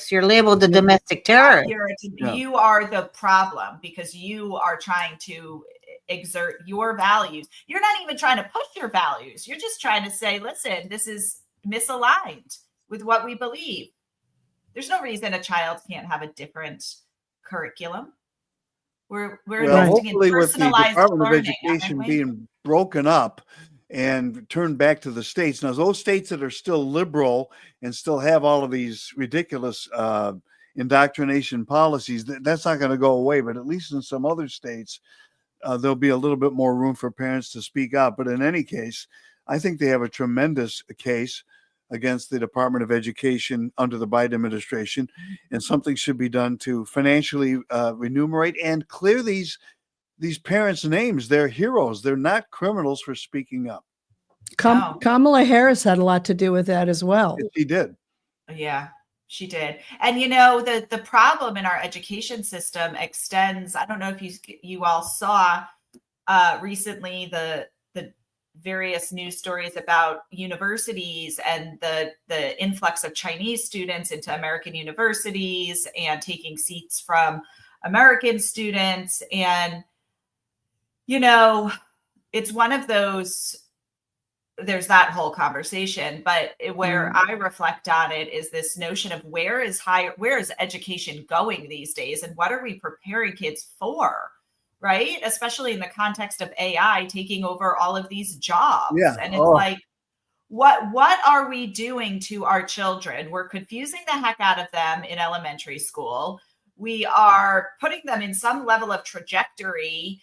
You're labeled a domestic terrorist. You are the problem because you are trying to exert your values. You're not even trying to push your values. You're just trying to say, listen, this is misaligned with what we believe. There's no reason a child can't have a different curriculum. We're investing in hopefully with the Department of learning, Education being broken up and turned back to the states. Now, those states that are still liberal and still have all of these ridiculous indoctrination policies, that's not going to go away. But at least in some other states, there'll be a little bit more room for parents to speak out. But in any case, I think they have a tremendous case against the Department of Education under the Biden administration, and something should be done to financially remunerate and clear these parents' names. They're heroes. They're not criminals for speaking up. Kamala Harris had a lot to do with that as well. She did. Yeah, she did. And the problem in our education system extends. I don't know if you all saw recently the various news stories about universities and the influx of Chinese students into American universities and taking seats from American students. And, it's one of those, there's that whole conversation, but where I reflect on it is this notion of where is education going these days? And what are we preparing kids for? Right? Especially in the context of AI taking over all of these jobs. Yeah. And it's like, what are we doing to our children? We're confusing the heck out of them in elementary school. We are putting them in some level of trajectory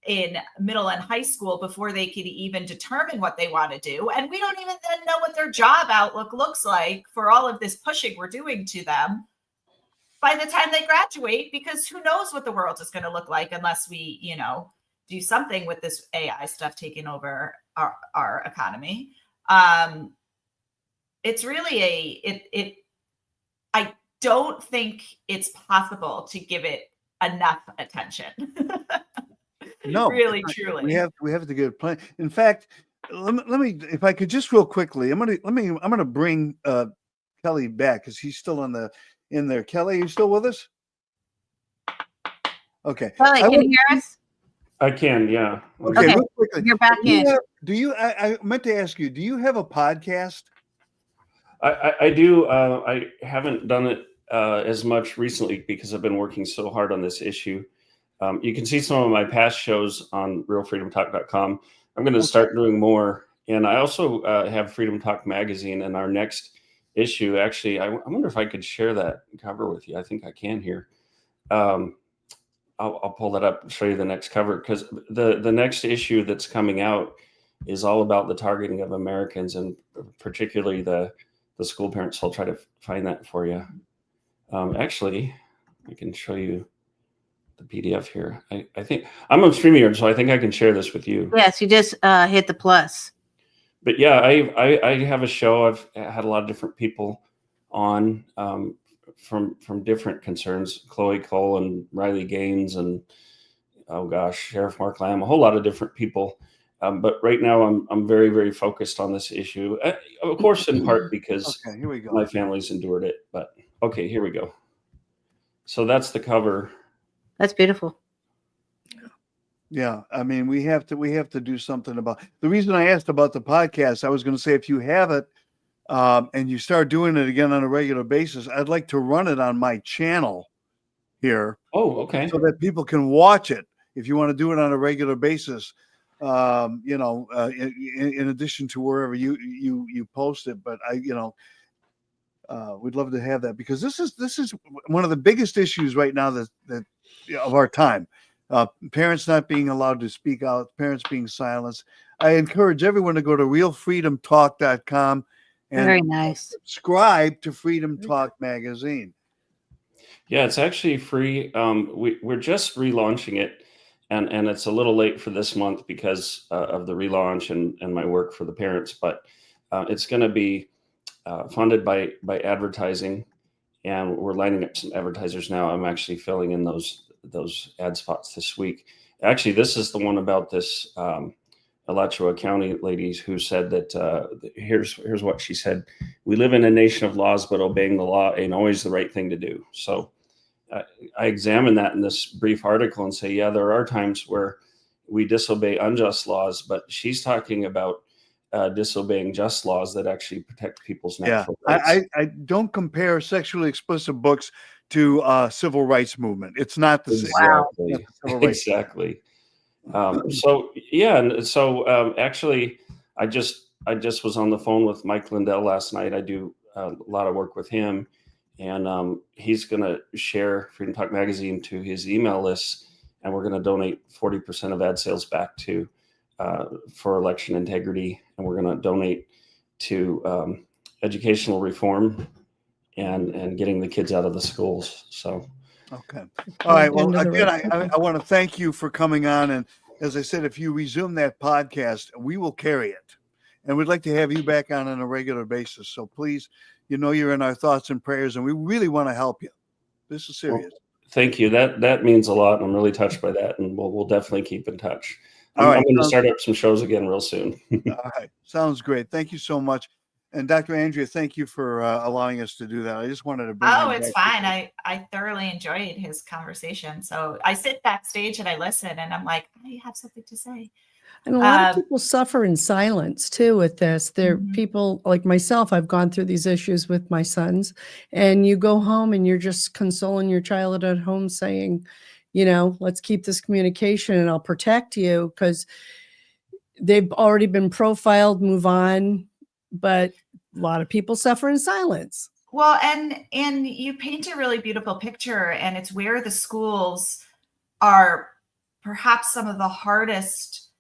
in middle and high school before they can even determine what they want to do. And we don't even then know what their job outlook looks like for all of this pushing we're doing to them by the time they graduate, because who knows what the world is going to look like unless we, do something with this AI stuff taking over our economy. It's really I don't think it's possible to give it enough attention. No, really, truly. We have to get a plan. In fact, let me, if I could just real quickly, I'm gonna bring Kelly back because he's still in there. Kelly, are you still with us? Okay. Kelly, can you hear us? I can, yeah. Okay. Real quickly, you're back in. I meant to ask you, do you have a podcast? I do. I haven't done it as much recently because I've been working so hard on this issue. You can see some of my past shows on realfreedomtalk.com. I'm going to start doing more. And I also have Freedom Talk magazine, and our next issue, actually, I wonder if I could share that cover with you. I think I can here. I'll pull that up and show you the next cover, because the next issue that's coming out is all about the targeting of Americans, and particularly the school parents. So I'll try to find that for you. Actually, I can show you the PDF here. I think I'm on StreamYard, so I think I can share this with you. Yes, you just hit the plus. But yeah, I have a show. I've had a lot of different people on from different concerns. Chloe Cole and Riley Gaines and Sheriff Mark Lamb, a whole lot of different people. But right now I'm very, very focused on this issue. Of course, in part because here we go. My family's endured it. But okay, here we go. So that's the cover. That's beautiful. Yeah, I mean, we have to do something about the reason I asked about the podcast. I was going to say, if you have it and you start doing it again on a regular basis, I'd like to run it on my channel here. Oh, okay. So that people can watch it if you want to do it on a regular basis. In addition to wherever you post it, but we'd love to have that, because this is one of the biggest issues right now that of our time. Parents not being allowed to speak out, parents being silenced. I encourage everyone to go to realfreedomtalk.com and very nice. Subscribe to Freedom Talk magazine. Yeah, it's actually free. We're just relaunching it, and it's a little late for this month because of the relaunch and my work for the parents. But it's going to be funded by advertising, and we're lining up some advertisers now. I'm actually filling in those ad spots this week. Actually, this is the one about this Alachua County lady who said that here's what she said: "We live in a nation of laws, but obeying the law ain't always the right thing to do." So I examine that in this brief article and say, yeah, there are times where we disobey unjust laws, but she's talking about disobeying just laws that actually protect people's natural rights. I don't compare sexually explicit books to civil rights movement. It's not the same. Exactly. Not the civil rights. Exactly. So yeah, and so actually, I just was on the phone with Mike Lindell last night. I do a lot of work with him, and he's going to share Freedom Talk Magazine to his email list, and we're going to donate 40% of ad sales back to for election integrity, and we're going to donate to educational reform and getting the kids out of the schools. So. Okay. All right. Well, Into the again, right I want to thank you for coming on. And as I said, if you resume that podcast, we will carry it. And we'd like to have you back on a regular basis. So please, you're in our thoughts and prayers, and we really want to help you. This is serious. Well, thank you. That means a lot. I'm really touched by that. And we'll definitely keep in touch. I'm going to start up some shows again real soon. All right. Sounds great. Thank you so much. And Dr. Andrea, thank you for allowing us to do that. I just wanted to bring Oh, him it's back fine. I thoroughly enjoyed his conversation. So I sit backstage and I listen and I'm like, I have something to say. And a lot of people suffer in silence too with this. There Mhm. people like myself, I've gone through these issues with my sons, and you go home and you're just consoling your child at home saying, let's keep this communication and I'll protect you, because they've already been profiled, move on. But a lot of people suffer in silence. Well, and you paint a really beautiful picture, and it's where the schools are perhaps one of the hardest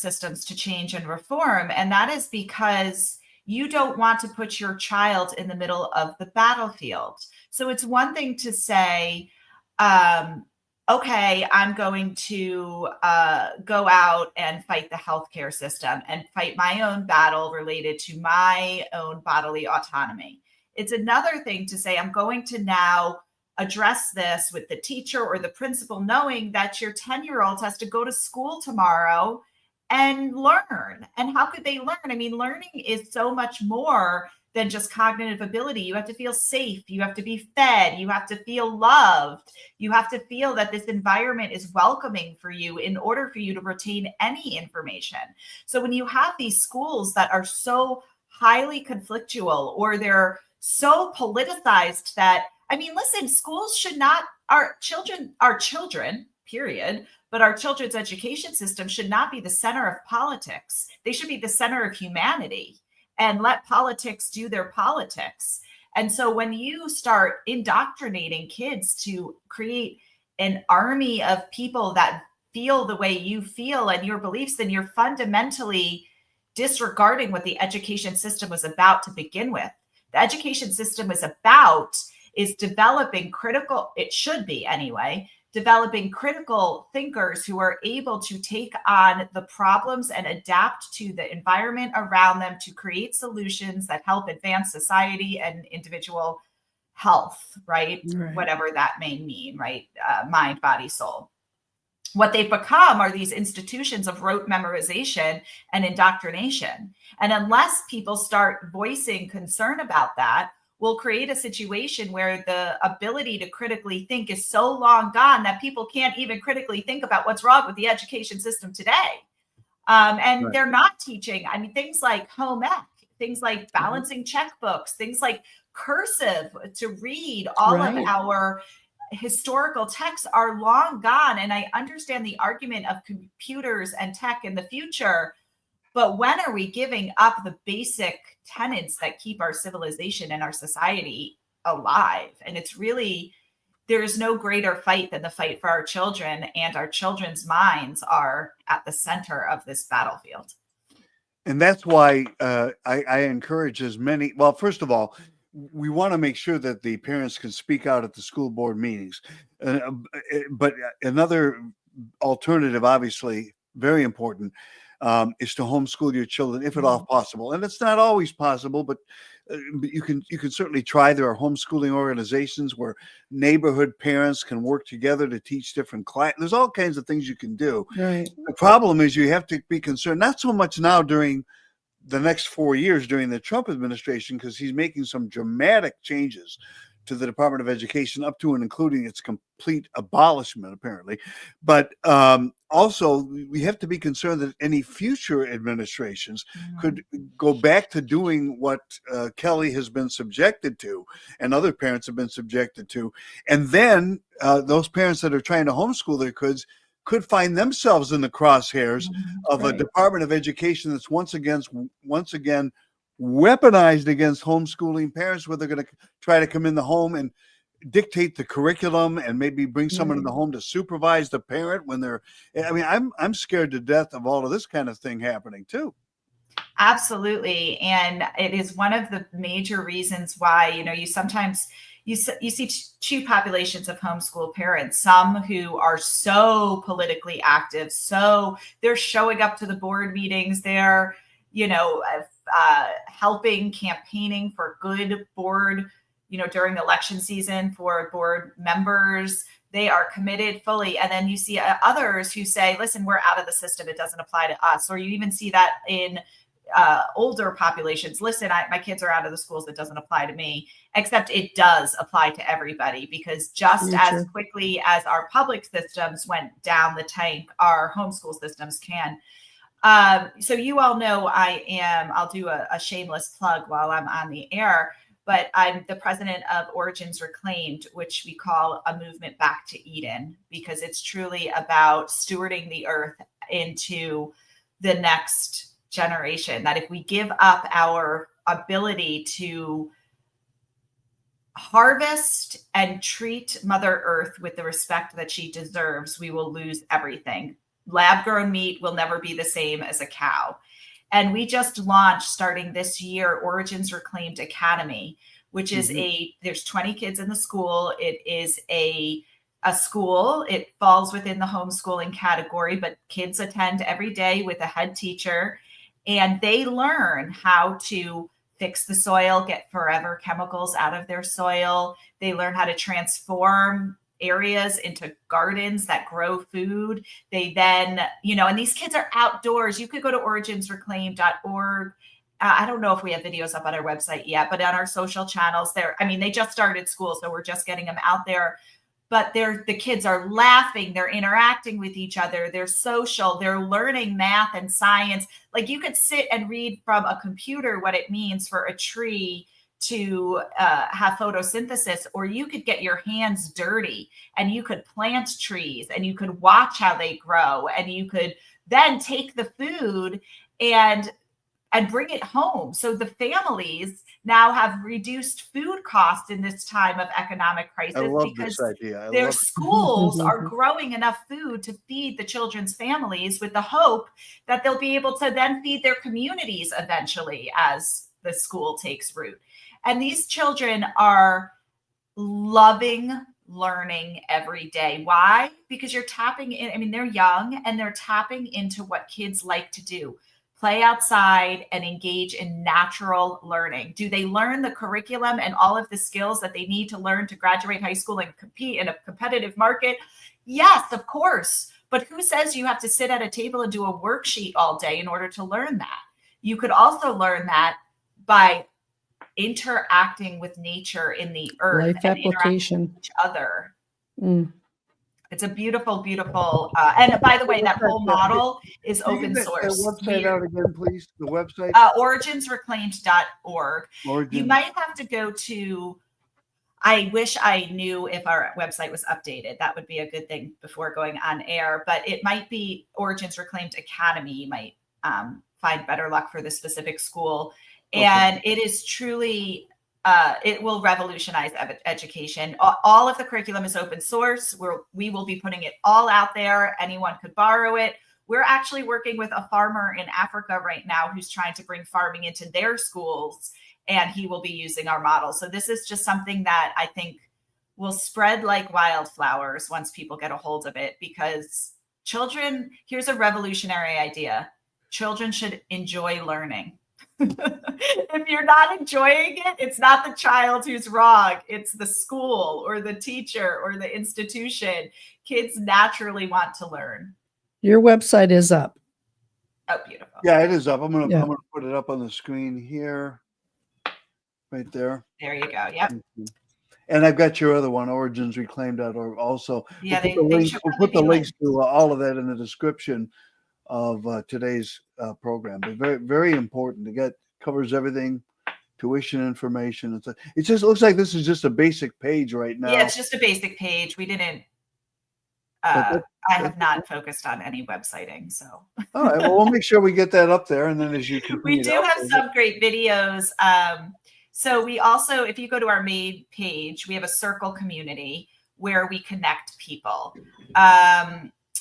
systems to change and reform. And that is because you don't want to put your child in the middle of the battlefield. So it's one thing to say, okay, I'm going to go out and fight the healthcare system and fight my own battle related to my own bodily autonomy. It's another thing to say, I'm going to now address this with the teacher or the principal, knowing that your 10-year-old has to go to school tomorrow and learn. And how could they learn? I mean, learning is so much more than just cognitive ability. You have to feel safe. You have to be fed. You have to feel loved. You have to feel that this environment is welcoming for you in order for you to retain any information. So when you have these schools that are so highly conflictual, or they're so politicized that, I mean, listen, schools should not, our children, period, but our children's education system should not be the center of politics. They should be the center of humanity, and let politics do their politics. And so when you start indoctrinating kids to create an army of people that feel the way you feel and your beliefs, then you're fundamentally disregarding what the education system was about to begin with. The education system is developing critical, it should be anyway, developing critical thinkers who are able to take on the problems and adapt to the environment around them to create solutions that help advance society and individual health, right? Whatever that may mean, right? Mind, body, soul. What they've become are these institutions of rote memorization and indoctrination. And unless people start voicing concern about that, we'll create a situation where the ability to critically think is so long gone that people can't even critically think about what's wrong with the education system today. And they're not teaching, I mean, things like home ec, things like balancing checkbooks, things like cursive to read, all of our historical texts are long gone. And I understand the argument of computers and tech in the future, but when are we giving up the basic tenets that keep our civilization and our society alive? And it's really, there is no greater fight than the fight for our children, and our children's minds are at the center of this battlefield. And that's why I encourage as many, well, first of all, we want to make sure that the parents can speak out at the school board meetings. But another alternative, obviously, very important, is to homeschool your children if at all possible. And it's not always possible, but you can certainly try. There are homeschooling organizations where neighborhood parents can work together to teach different classes. There's all kinds of things you can do. Right. The problem is you have to be concerned, not so much now during the next 4 years during the Trump administration, because he's making some dramatic changes to the Department of Education, up to and including its complete abolishment, apparently. But also, we have to be concerned that any future administrations could go back to doing what Kelly has been subjected to and other parents have been subjected to. And then those parents that are trying to homeschool their kids could find themselves in the crosshairs of a Department of Education that's once again weaponized against homeschooling parents, where they're going to try to come in the home and dictate the curriculum and maybe bring someone in the home to supervise the parent when they're, I mean, I'm scared to death of all of this kind of thing happening too. Absolutely. And it is one of the major reasons why, you sometimes you see two populations of homeschool parents, some who are so politically active, so they're showing up to the board meetings, they're, helping, campaigning for good board, during election season for board members. They are committed fully. And then you see others who say, listen, we're out of the system. It doesn't apply to us. Or you even see that in older populations. Listen, my kids are out of the schools. It doesn't apply to me, except it does apply to everybody, because just as quickly as our public systems went down the tank, our homeschool systems can. So you all know I'll do a shameless plug while I'm on the air, but I'm the president of Origins Reclaimed, which we call a movement back to Eden, because it's truly about stewarding the earth into the next generation. That if we give up our ability to harvest and treat Mother Earth with the respect that she deserves, we will lose everything. Lab-grown meat will never be the same as a cow. And we just launched, starting this year, Origins Reclaimed Academy, which is there's 20 kids in the school. It is a school. It falls within the homeschooling category, but kids attend every day with a head teacher, and they learn how to fix the soil, get forever chemicals out of their soil. They learn how to transform areas into gardens that grow food. They then, and these kids are outdoors. You could go to originsreclaimed.org. I don't know if we have videos up on our website yet, but on our social channels they just started school, so we're just getting them out there. But the kids are laughing, they're interacting with each other, they're social, they're learning math and science. Like, you could sit and read from a computer what it means for a tree to have photosynthesis, or you could get your hands dirty and you could plant trees and you could watch how they grow, and you could then take the food and bring it home. So the families now have reduced food costs in this time of economic crisis, because their schools are growing enough food to feed the children's families, with the hope that they'll be able to then feed their communities eventually as the school takes root. And these children are loving learning every day. Why? Because you're tapping in, they're young and they're tapping into what kids like to do. Play outside and engage in natural learning. Do they learn the curriculum and all of the skills that they need to learn to graduate high school and compete in a competitive market? Yes, of course. But who says you have to sit at a table and do a worksheet all day in order to learn that? You could also learn that by interacting with nature in the earth. Life and application. With each other. It's a beautiful, beautiful, and by the way, that whole model is open source. The website out again, please. The website? Originsreclaimed.org. You might have to go to, I wish I knew if our website was updated. That would be a good thing before going on air, but it might be Origins Reclaimed Academy. You might find better luck for the specific school. And it is truly, it will revolutionize education. All of the curriculum is open source. We will be putting it all out there. Anyone could borrow it. We're actually working with a farmer in Africa right now who's trying to bring farming into their schools, and he will be using our model. So this is just something that I think will spread like wildflowers once people get a hold of it, because children, here's a revolutionary idea. Children should enjoy learning. If you're not enjoying it, it's not the child who's wrong. It's the school or the teacher or the institution. Kids naturally want to learn. Your website is up. Oh, beautiful. Yeah, it is up. I'm Yeah. gonna put it up on the screen here, right there. There you go. Yep. And I've got your other one, originsreclaimed.org. Also, Yeah, we'll should put probably the be links to all of that in the description of today's program. But very, very important to covers everything, tuition information. It just looks like this is just a basic page right now. Yeah, it's just a basic page. We didn't. But I have not focused on any websiting, so. All right. Well, we'll make sure we get that up there, and then as you We continue do to have upload some great videos. So we also, if you go to our main page, we have a circle community where we connect people.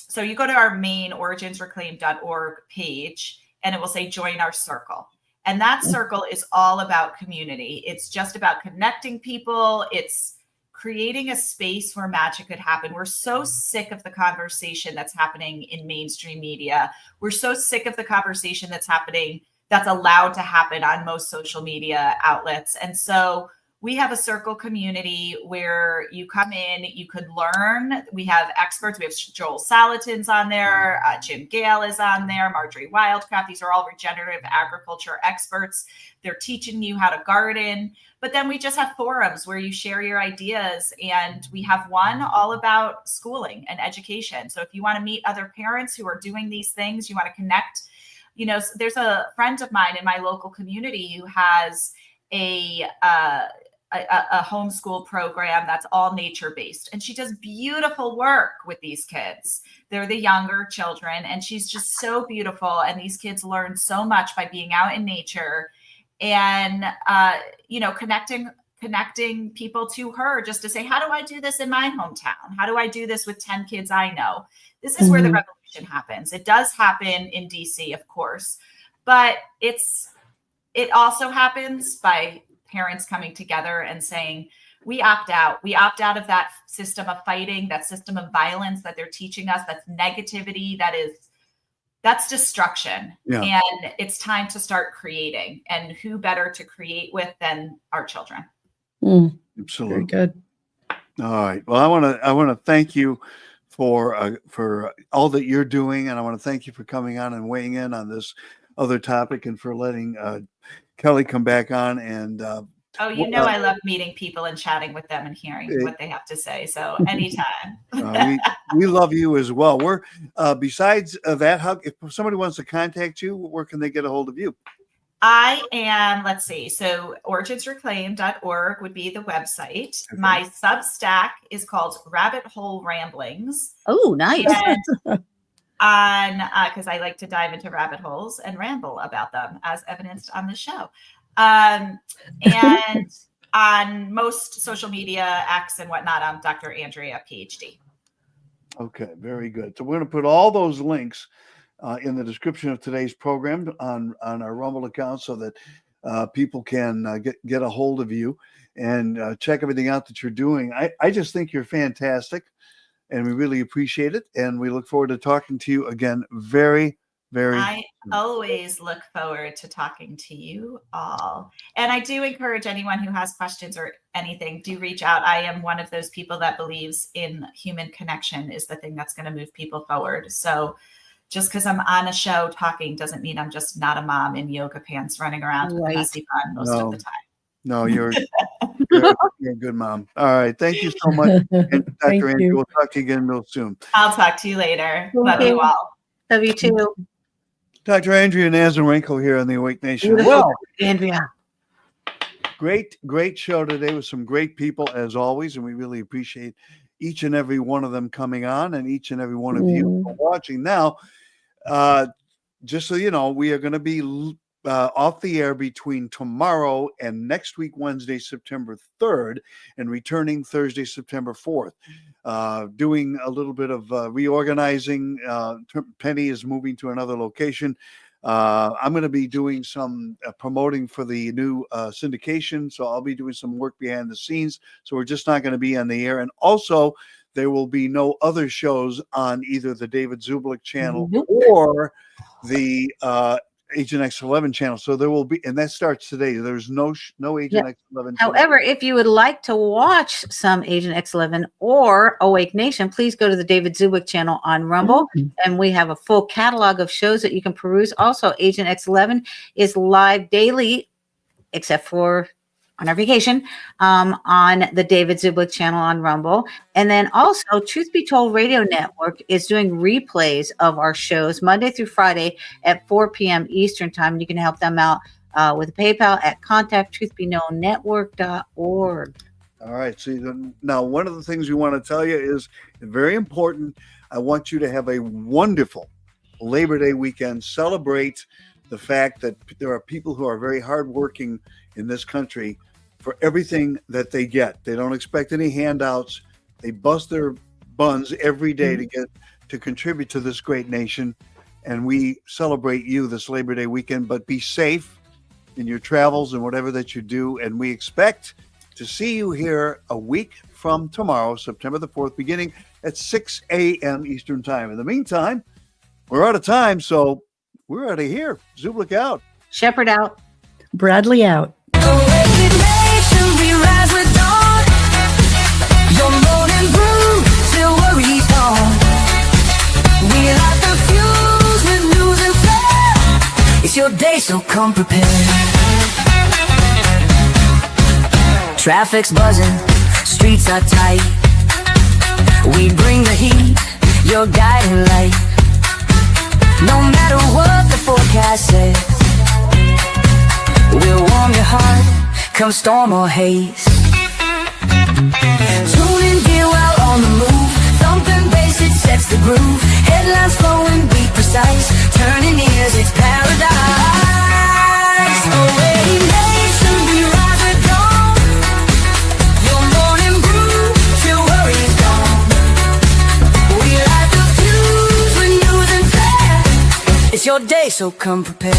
So you go to our main originsreclaimed.org page, and it will say join our circle. And that circle is all about community. It's just about connecting people. It's creating a space where magic could happen. We're so sick of the conversation that's happening in mainstream media. We're so sick of the conversation that's happening, that's allowed to happen on most social media outlets. And so we have a circle community where you come in, you could learn. We have experts. We have Joel Salatin's on there. Jim Gale is on there. Marjorie Wildcraft. These are all regenerative agriculture experts. They're teaching you how to garden. But then we just have forums where you share your ideas. And we have one all about schooling and education. So if you want to meet other parents who are doing these things, you want to connect. You know, there's a friend of mine in my local community who has a homeschool program that's all nature-based. And she does beautiful work with these kids. They're the younger children, and she's just so beautiful. And these kids learn so much by being out in nature and, you know, connecting people to her just to say, how do I do this in my hometown? How do I do this with 10 kids I know? This is where the revolution happens. It does happen in DC, of course, but it also happens by parents coming together and saying, we opt out. We opt out of that system of fighting, that system of violence that they're teaching us. That's negativity. That's destruction. Yeah. And it's time to start creating. And who better to create with than our children? Absolutely. Very good. All right. Well, I want to thank you for all that you're doing, and I want to thank you for coming on and weighing in on this other topic, and for letting Kelly come back on. And oh, you know, I love meeting people and chatting with them and hearing what they have to say. So anytime. We love you as well. We're besides that, if somebody wants to contact you, where can they get a hold of you? I am, let's see. So originsreclaimed.org would be the website. Okay. My Substack is called Rabbit Hole Ramblings. Oh, nice. And because I like to dive into rabbit holes and ramble about them, as evidenced on the show. And on most social media, X and whatnot, I'm Dr. Andrea, PhD. Okay, very good. So we're going to put all those links in the description of today's program on our Rumble account, so that people can get a hold of you and check everything out that you're doing. I just think you're fantastic, and we really appreciate it. And we look forward to talking to you again very, very I always look forward to talking to you all. And I do encourage anyone who has questions or anything, do reach out. I am one of those people that believes in human connection is the thing that's going to move people forward. So just because I'm on a show talking doesn't mean I'm just not a mom in yoga pants running around with a messy bun most of the time. No, you're a good mom. All right. Thank you so much. And Thank Dr. Andrew, you. we'll talk to you again real soon. I'll talk to you later. Love you all. Love you too. Dr. Andrea Nazarenko here on the Awake Nation. Beautiful, Well, Andrea. great show today with some great people as always. And we really appreciate each and every one of them coming on, and each and every one of you for watching. Now, just so you know, we are going to be off the air between tomorrow and next week, Wednesday, September 3rd, and returning Thursday, September 4th. Doing a little bit of reorganizing. Penny is moving to another location. I'm going to be doing some promoting for the new syndication. So I'll be doing some work behind the scenes. So we're just not going to be on the air. And also, there will be no other shows on either the David Zublik channel or the Agent X11 channel. So there will be, and that starts today. There's no Agent X11 channel. However, if you would like to watch some Agent X11 or Awake Nation, please go to the David Zubik channel on Rumble, and we have a full catalog of shows that you can peruse. Also, Agent X11 is live daily, except for on our vacation, on the David Zubik channel on Rumble. And then also Truth Be Told Radio Network is doing replays of our shows Monday through Friday at 4 p.m. Eastern time. You can help them out with PayPal at contacttruthbeknownnetwork.org. All right. So now one of the things we want to tell you is very important. I want you to have a wonderful Labor Day weekend. Celebrate the fact that there are people who are very hardworking in this country for everything that they get. They don't expect any handouts. They bust their buns every day to contribute to this great nation. And we celebrate you this Labor Day weekend, but be safe in your travels and whatever that you do. And we expect to see you here a week from tomorrow, September the 4th, beginning at 6 a.m. Eastern time. In the meantime, we're out of time, so we're out of here. Zubik out. Shepherd out. Bradley out. It's your day, so come prepared. Traffic's buzzing, streets are tight. We bring the heat, your guiding light. No matter what the forecast says, we'll warm your heart, come storm or haze. Tune in, gear while on the move. Thumping bass, it sets the groove. Headlines flowing, beat precise. Turning ears, it's paradise. Away nation, we rise at dawn. Your morning brew, till worry's gone. We light the fuse with news and flair. It's your day, so come prepared.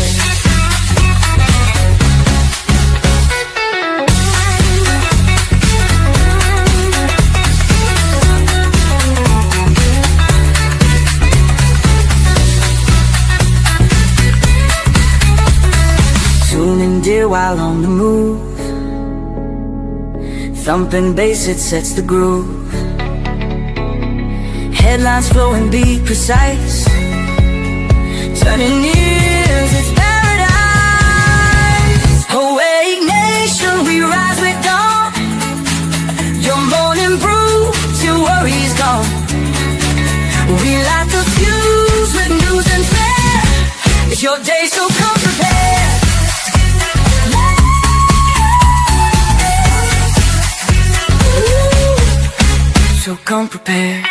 Dear, while on the move, thumping bass, it sets the groove. Headlines flowing, beat precise. Turning ears, it's paradise. Awake nation, we rise with dawn. Your morning brew, till worry's gone. We light the fuse with news and flair. It's your day, so come prepared. So come prepared.